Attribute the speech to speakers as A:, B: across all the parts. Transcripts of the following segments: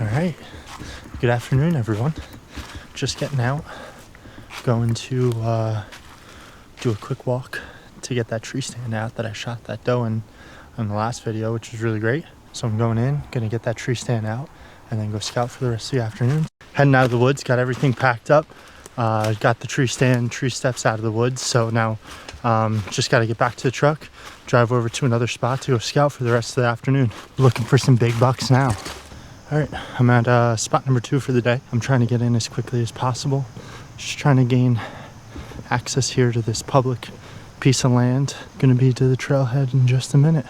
A: All right, good afternoon, everyone. Just getting out, going to do a quick walk to get that tree stand out that I shot that doe in the last video, which was really great. So I'm going in, gonna get that tree stand out, and then go scout for the rest of the afternoon. Heading out of the woods, got everything packed up, got the tree stand, tree steps out of the woods. So now just got to get back to the truck, drive over to another spot to go scout for the rest of the afternoon. Looking for some big bucks now. All right, I'm at spot number 2 for the day. I'm trying to get in as quickly as possible. Just trying to gain access here to this public piece of land. Gonna be to the trailhead in just a minute.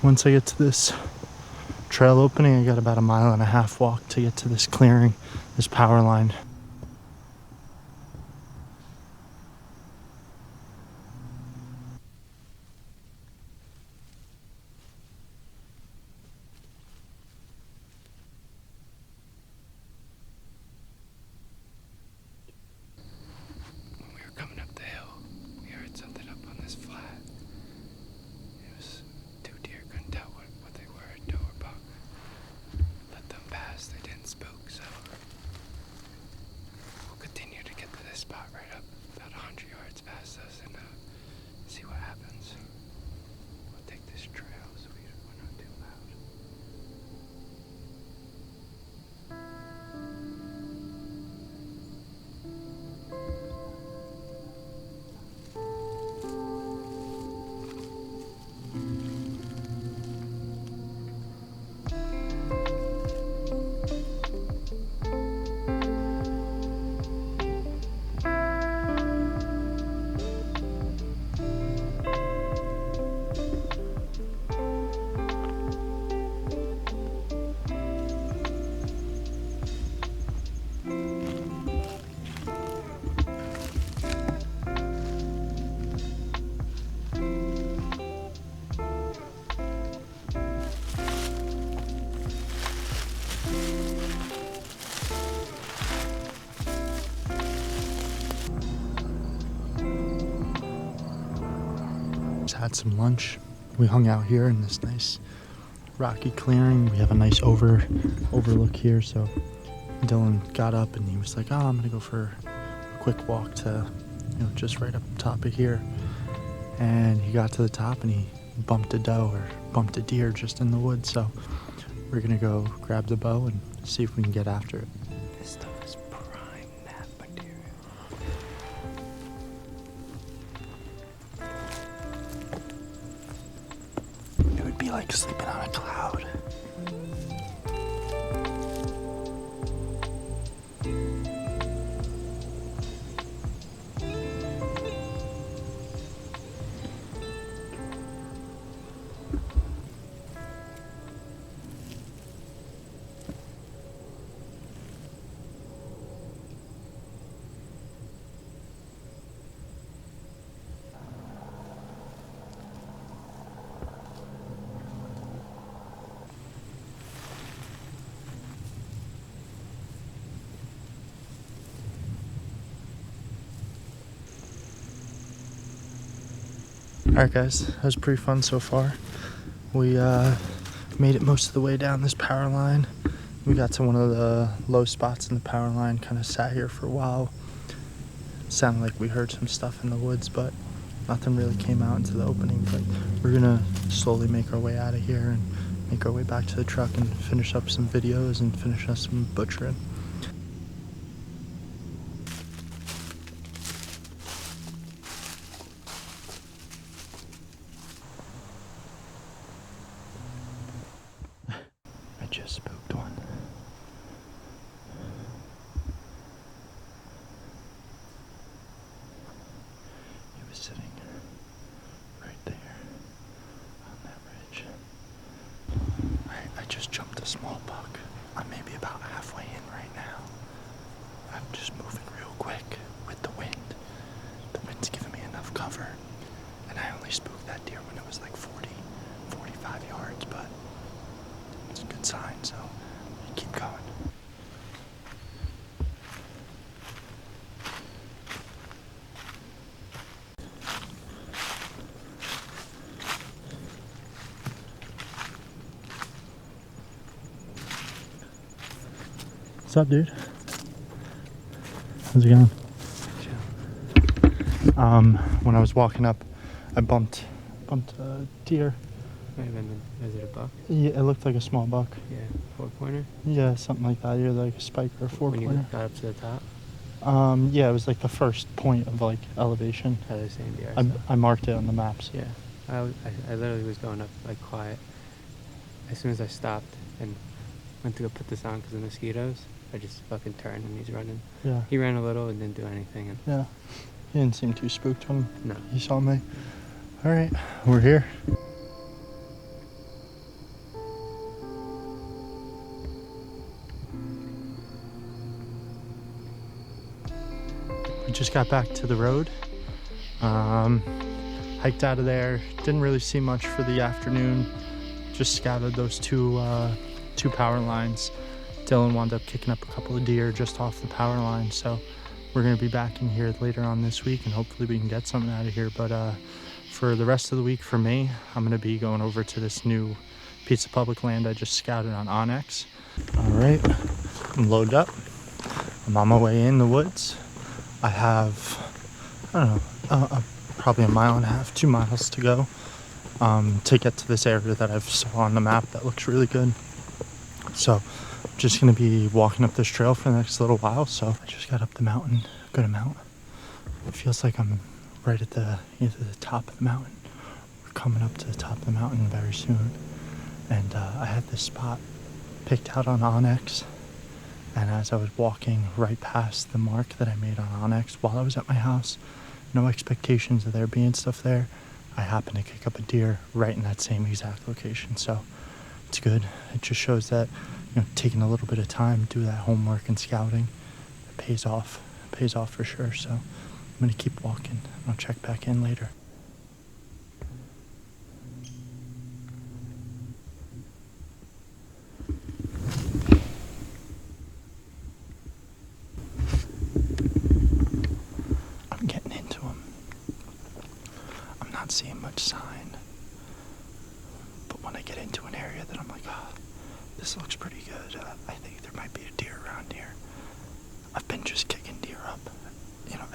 A: Once I get to this trail opening, I got about 1.5 mile walk to get to this clearing, this power line. Had some lunch. We hung out here in this nice rocky clearing. We have a nice overlook here. So Dylan got up and he was like, "Oh, I'm gonna go for a quick walk to, just right up top of here." And he got to the top and he bumped a doe or bumped a deer just in the woods. So we're gonna go grab the bow and see if we can get after it. This stuff is prime nap material. Be like sleeping on a cloud. Alright guys, that was pretty fun so far. We made it most of the way down this power line. We got to one of the low spots in the power line, kind of sat here for a while. It sounded like we heard some stuff in the woods, but nothing really came out into the opening. But we're gonna slowly make our way out of here and make our way back to the truck and finish up some videos and finish up some butchering. Just spooked one. He was sitting right there on that ridge. I just jumped a small buck. I'm maybe about halfway in right now. I'm just moving real quick with the wind. The wind's giving me enough cover. And I only spooked that deer when it was like 40, 45 yards, but it's a good sign, so keep going. What's up, dude? How's it going? When I was walking up, I bumped a deer.
B: Is it a buck?
A: Yeah, it looked like a small buck.
B: Yeah, 4-pointer?
A: Yeah, something like that. Either like a spike or a 4-pointer.
B: When you got up to the top?
A: Yeah, it was like the first point of like elevation.
B: The same deer.
A: I marked it on the maps.
B: Yeah, I literally was going up like quiet. As soon as I stopped and went to go put this on because of mosquitoes, I just fucking turned and he's running.
A: Yeah.
B: He ran a little and didn't do anything. And
A: yeah. He didn't seem too spooked when he saw me. All right, we're here. We just got back to the road. Hiked out of there. Didn't really see much for the afternoon. Just scouted those two power lines. Dylan wound up kicking up a couple of deer just off the power line, so we're gonna be back in here later on this week, and hopefully we can get something out of here. But for the rest of the week, for me, I'm gonna be going over to this new piece of public land I just scouted on Onyx. All right, I'm loaded up. I'm on my way in the woods. I have, I don't know, probably 1.5 miles, 2 miles to go to get to this area that I've saw on the map that looks really good. So I'm just going to be walking up this trail for the next little while. So I just got up the mountain a good amount. It feels like I'm right at either the top of the mountain. We're coming up to the top of the mountain very soon. And I had this spot picked out on Onyx. And as I was walking right past the mark that I made on Onyx while I was at my house, no expectations of there being stuff there, I happened to kick up a deer right in that same exact location. So it's good. It just shows that, taking a little bit of time to do that homework and scouting, it pays off. It pays off for sure. So I'm going to keep walking. I'll check back in later. Seeing much sign, but when I get into an area that I'm like, this looks pretty good, I think there might be a deer around here. I've been just kicking deer up,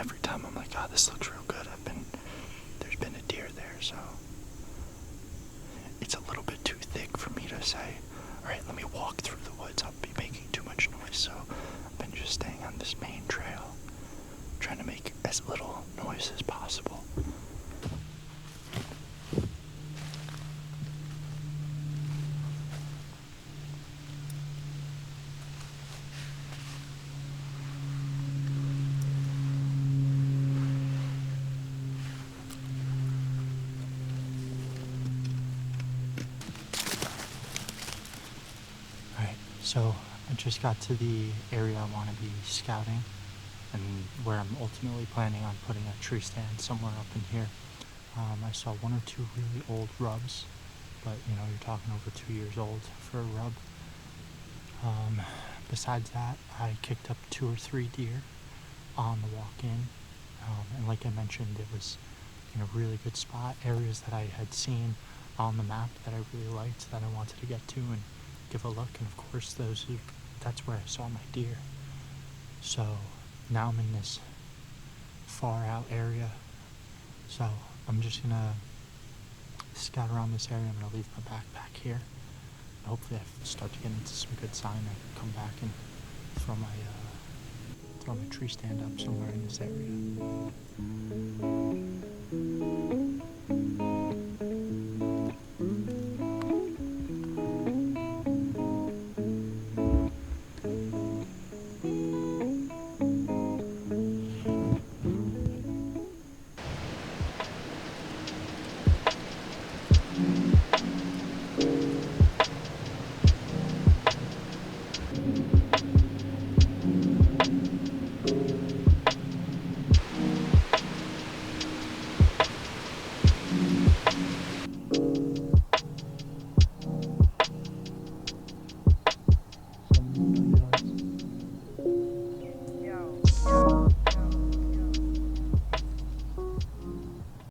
A: every time I'm like, this looks real good. There's been a deer there, so it's a little bit too thick for me to say, all right, let me walk through the woods. I'll be making too much noise, so I've been just staying on this main trail, trying to make as little noise as possible. So I just got to the area I want to be scouting and where I'm ultimately planning on putting a tree stand somewhere up in here. I saw 1 or 2 really old rubs, but you're talking over 2 years old for a rub. Besides that, I kicked up 2 or 3 deer on the walk in, and like I mentioned, it was in a really good spot, areas that I had seen on the map that I really liked, that I wanted to get to and give a look, and of course that's where I saw my deer. So now I'm in this far out area, so I'm just gonna scout around this area. I'm gonna leave my backpack here, and hopefully I start to get into some good sign. I can come back and throw my tree stand up somewhere in this area.